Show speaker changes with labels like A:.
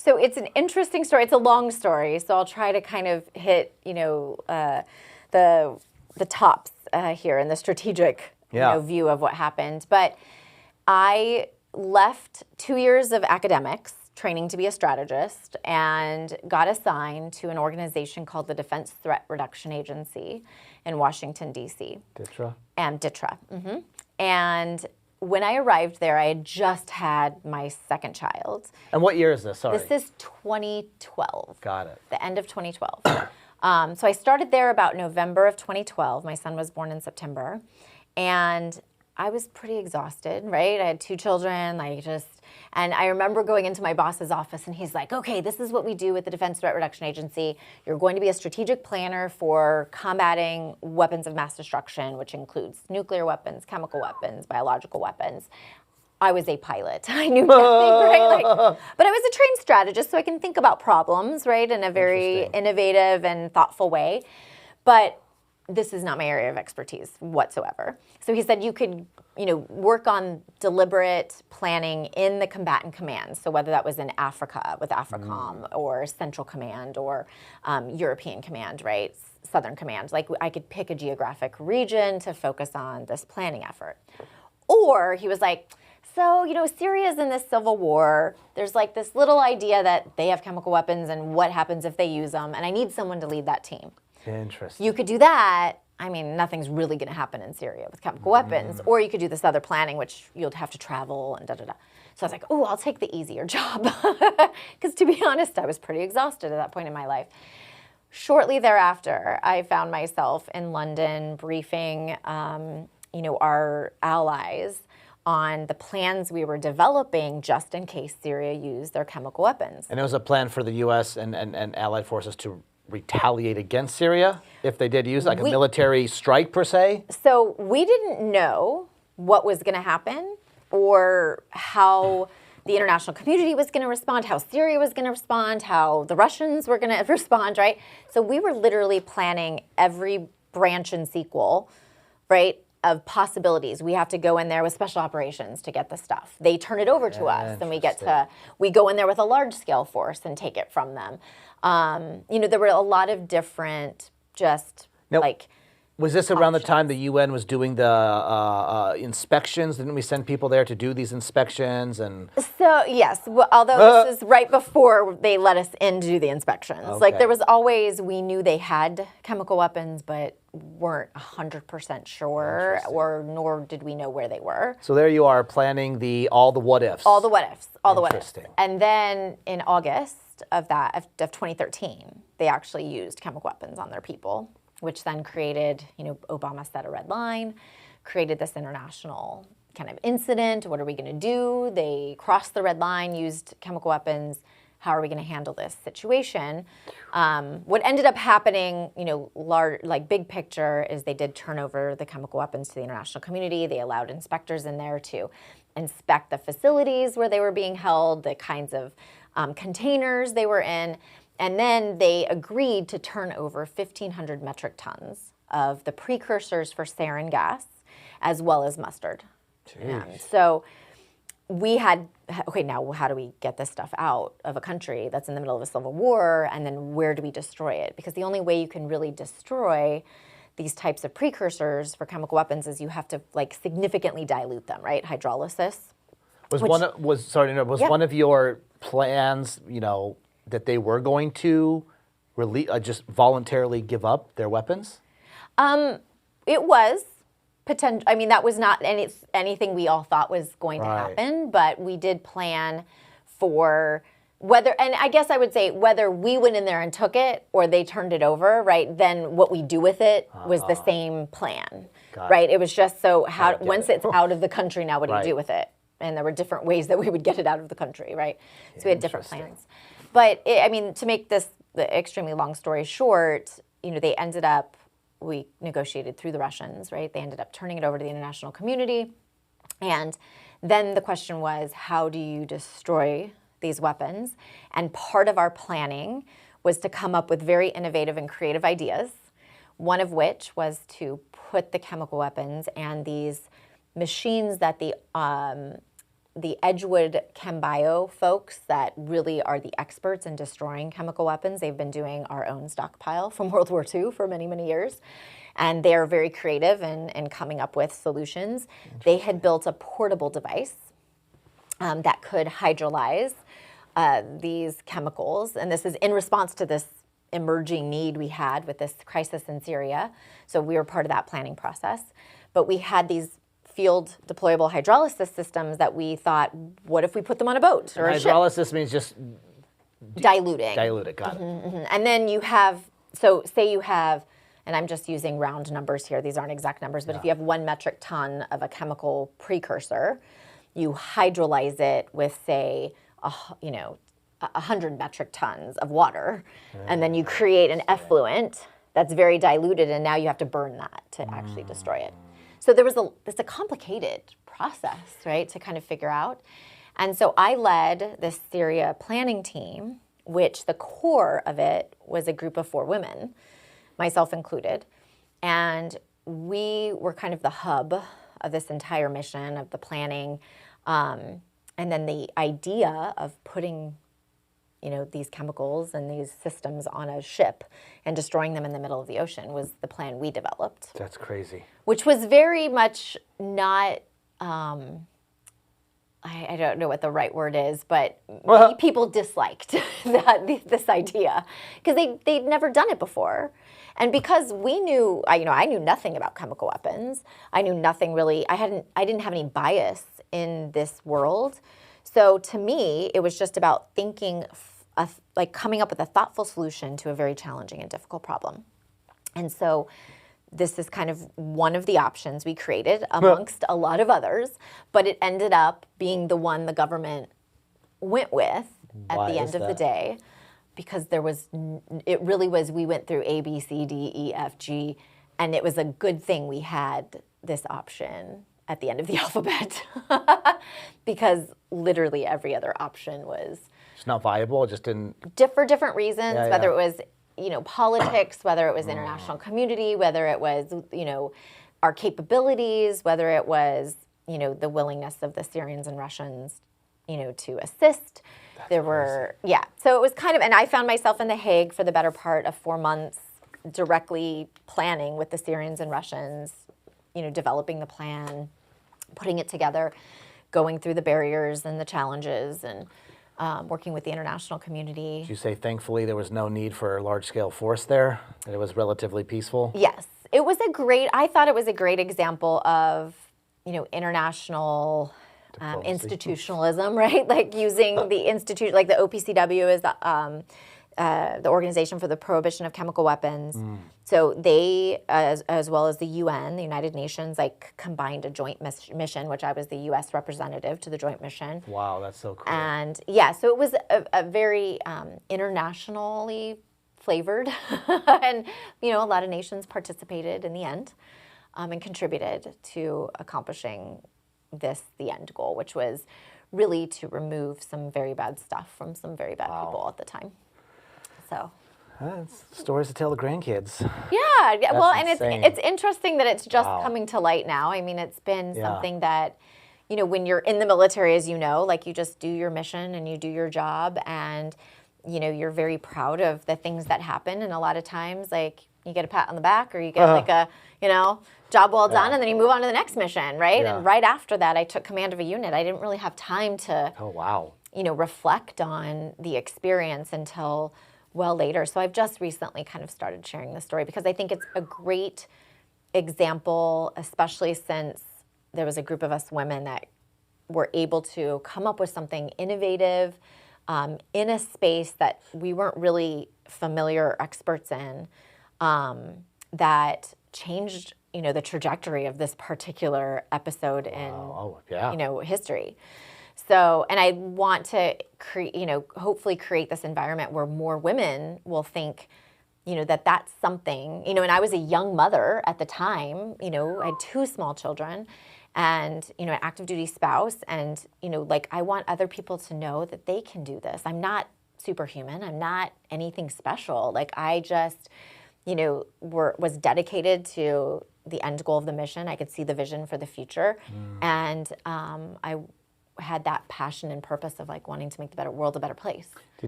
A: So it's an interesting story. It's a long story, so I'll try to kind of hit, the tops here in the strategic view of what happened. But I left 2 years of academics, training to be a strategist, and got assigned to an organization called the Defense Threat Reduction Agency in Washington, D.C.
B: DTRA?
A: And DTRA. Mm-hmm. And when I arrived there, I had just had my second child.
B: And what year is this? Sorry.
A: This is 2012.
B: Got it.
A: The end of 2012. So I started there about November of 2012. My son was born in September. And I was pretty exhausted, right? I had 2 children, and I remember going into my boss's office and he's like, okay, this is what we do with the Defense Threat Reduction Agency. You're going to be a strategic planner for combating weapons of mass destruction, which includes nuclear weapons, chemical weapons, biological weapons. I was a pilot. I knew nothing, right? But I was a trained strategist, so I can think about problems, right, in a very innovative and thoughtful way. But this is not my area of expertise whatsoever. So he said you could, work on deliberate planning in the combatant commands. So whether that was in Africa with AFRICOM or Central Command or European Command, right? Southern Command. Like I could pick a geographic region to focus on this planning effort. Or he was like, so, Syria's in this civil war. There's like this little idea that they have chemical weapons and what happens if they use them. And I need someone to lead that team.
B: Interesting.
A: You could do that. I mean, nothing's really going to happen in Syria with chemical weapons. Or you could do this other planning, which you'll have to travel and da-da-da. So I was like, oh, I'll take the easier job. Because to be honest, I was pretty exhausted at that point in my life. Shortly thereafter, I found myself in London briefing, our allies on the plans we were developing just in case Syria used their chemical weapons.
B: And it was a plan for the U.S. and allied forces to retaliate against Syria if they did use a military strike per se?
A: So we didn't know what was going to happen or how the international community was going to respond, how Syria was going to respond, how the Russians were going to respond, right? So we were literally planning every branch and sequel, right, of possibilities. We have to go in there with special operations to get the stuff. They turn it over to us, and we go in there with a large-scale force and take it from them. There were a lot of different
B: Was this around the time the UN was doing the inspections? Didn't we send people there to do these inspections?
A: So, yes, although this is right before they let us in to do the inspections.
B: Okay.
A: Like there was always, we knew they had chemical weapons, but weren't 100% sure, nor did we know where they were.
B: So there you are planning all the what ifs.
A: All the what ifs.
B: Interesting.
A: And then in August of 2013, they actually used chemical weapons on their people, which then created, Obama set a red line, created this international kind of incident. What are we going to do? They crossed the red line, used chemical weapons. How are we going to handle this situation? What ended up happening, big picture, is they did turn over the chemical weapons to the international community. They allowed inspectors in there to inspect the facilities where they were being held, the kinds of containers they were in. And then they agreed to turn over 1,500 metric tons of the precursors for sarin gas, as well as mustard. So we had, now how do we get this stuff out of a country that's in the middle of a civil war, and then where do we destroy it? Because the only way you can really destroy these types of precursors for chemical weapons is you have to significantly dilute them, right? Hydrolysis.
B: Was one of your plans, that they were going to just voluntarily give up their weapons?
A: It was potential. I mean, that was not anything we all thought was going to happen, but we did plan for whether, and I guess I would say whether we went in there and took it or they turned it over, right? Then what we do with it was the same plan, right? It was just once it's out of the country, now what do you do with it? And there were different ways that we would get it out of the country, right? So we had different plans. But, to make this the extremely long story short, we negotiated through the Russians, right? They ended up turning it over to the international community. And then the question was, how do you destroy these weapons? And part of our planning was to come up with very innovative and creative ideas, one of which was to put the chemical weapons and these machines that the the Edgewood ChemBio folks that really are the experts in destroying chemical weapons. They've been doing our own stockpile from World War II for many, many years. And they are very creative in coming up with solutions. They had built a portable device that could hydrolyze these chemicals. And this is in response to this emerging need we had with this crisis in Syria. So we were part of that planning process. But we had these field deployable hydrolysis systems that we thought, what if we put them on a boat or a ship?
B: Hydrolysis means just
A: Diluting.
B: dilute it, got it.
A: And then you have, so say you have, and I'm just using round numbers here, these aren't exact numbers, but if you have 1 metric ton of a chemical precursor, you hydrolyze it with, say, 100 metric tons of water, and then you create an effluent that's very diluted, and now you have to burn that to actually destroy it. So it's a complicated process, right, to kind of figure out. And so I led this Syria planning team, which the core of it was a group of 4 women, myself included. And we were kind of the hub of this entire mission, of the planning. And then the idea of putting, these chemicals and these systems on a ship and destroying them in the middle of the ocean was the plan we developed.
B: That's crazy.
A: Which was very much not, I don't know what the right word is, but people disliked this idea because they'd never done it before. And because we knew, I knew nothing about chemical weapons. I knew nothing really, I didn't have any bias in this world. So to me, it was just about thinking, coming up with a thoughtful solution to a very challenging and difficult problem. And so this is kind of one of the options we created amongst a lot of others, but it ended up being the one the government went with at the end of the day, because it really was, we went through A, B, C, D, E, F, G, and it was a good thing we had this option at the end of the alphabet because literally every other option was...
B: It's not viable, it just didn't...
A: For different reasons, whether it was politics, whether it was international community, whether it was, our capabilities, whether it was, the willingness of the Syrians and Russians, to assist. There were, so it was kind of, and I found myself in The Hague for the better part of 4 months, directly planning with the Syrians and Russians, developing the plan, putting it together, going through the barriers and the challenges, and working with the international community.
B: Did you say thankfully there was no need for a large-scale force there? That it was relatively peaceful?
A: Yes. I thought it was a great example of, international institutionalism, right? Like using the institute, like the OPCW is the Organization for the Prohibition of Chemical Weapons. So they, as well as the UN, the United Nations, combined a joint mission, which I was the U.S. representative to the joint mission.
B: Wow, that's so cool.
A: And so it was a very internationally flavored, and a lot of nations participated in the end, and contributed to accomplishing the end goal, which was really to remove some very bad stuff from some very bad people at the time. So.
B: It's stories to tell the grandkids.
A: Yeah, well, and
B: insane.
A: it's interesting that it's just coming to light now. I mean, it's been something that, when you're in the military, as you know, you just do your mission and you do your job, and you're very proud of the things that happen. And a lot of times, you get a pat on the back, or you get job well done, and then you move on to the next mission, right?
B: Yeah.
A: And right after that, I took command of a unit. I didn't really have time to, reflect on the experience until well later. So I've just recently kind of started sharing the story because I think it's a great example, especially since there was a group of us women that were able to come up with something innovative in a space that we weren't really familiar or experts in, that changed, the trajectory of this particular episode in, history. So, and I want to hopefully create this environment where more women will think, that that's something, and I was a young mother at the time, I had 2 small children and, an active duty spouse. And, I want other people to know that they can do this. I'm not superhuman. I'm not anything special. I just, was dedicated to the end goal of the mission. I could see the vision for the future. And I had that passion and purpose of like wanting to make the world a better place.